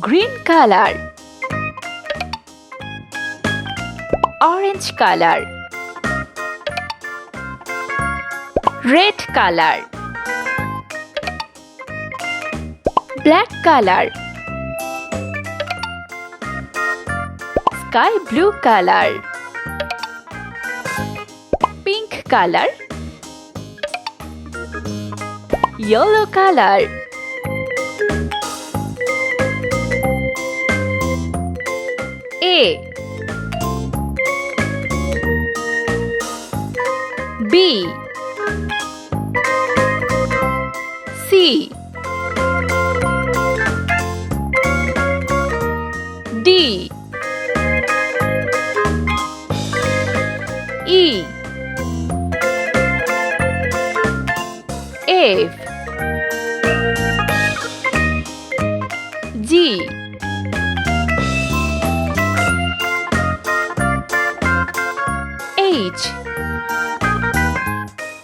green color, orange color, red color, black color, sky blue color, pink color, yellow color, A, B, C, D, E, F, G, H,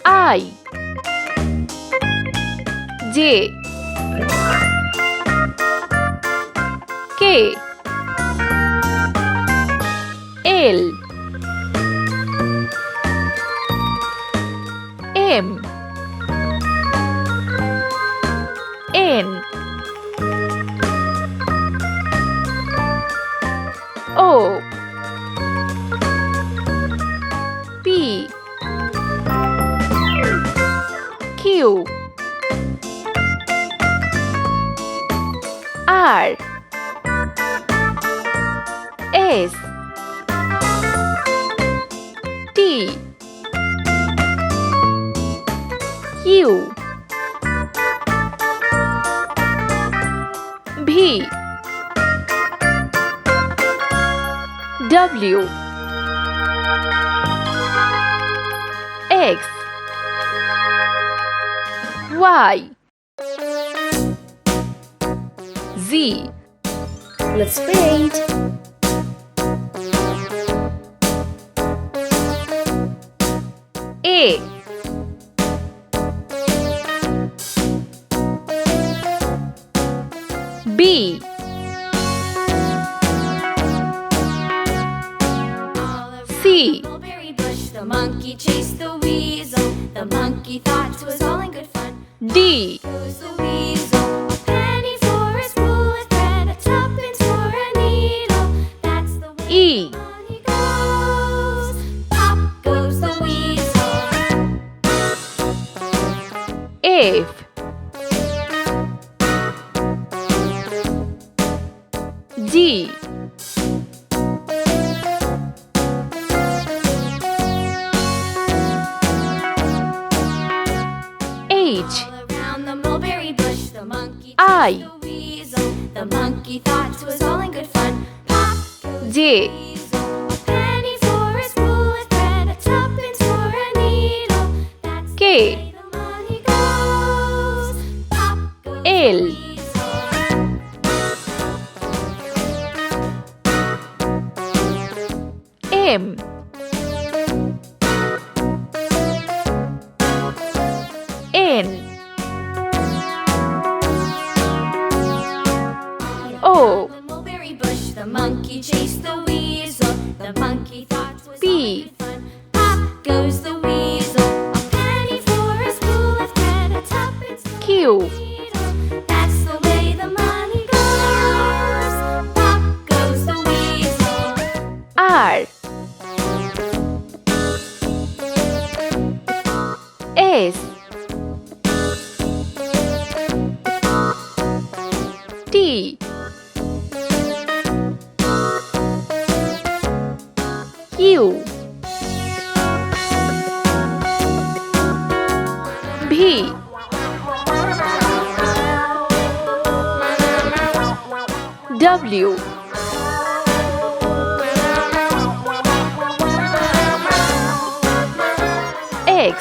I, J, K, L, M, N, O, P, Q, R, S, T, U, V, W, X, Y, Z. Let's paint. A, B, C, Mulberry bush, the monkey chased the weasel. The monkey thought 'twas all in good fun. D, Goes the weasel, a penny for a spool of thread, a tuppence for a needle. That's the way E, money goes. Pop goes the weasel. F, G, H, All around the mulberry bush, the monkey I, chased the weasel. The monkey thought 'twas all in good fun. Pop goes J, the weasel, a penny for a spool of thread, a tuppence for a needle. That's the K, way the money goes. Pop goes the L, weasel. M, N, O, The mulberry bush, the monkey chased the weasel. The monkey thought 'twas P, all in good fun. Pop goes the weasel, a penny for a spool of thread, a tuppence for Q, a needle. That's the way the money goes. Pop goes the weasel. R, S, T, U, V, W, X,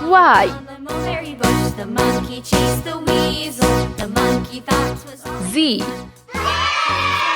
Y, On the mulberry bush, the monkey chased the weasel. The monkey thought 'twas all in Z, good fun.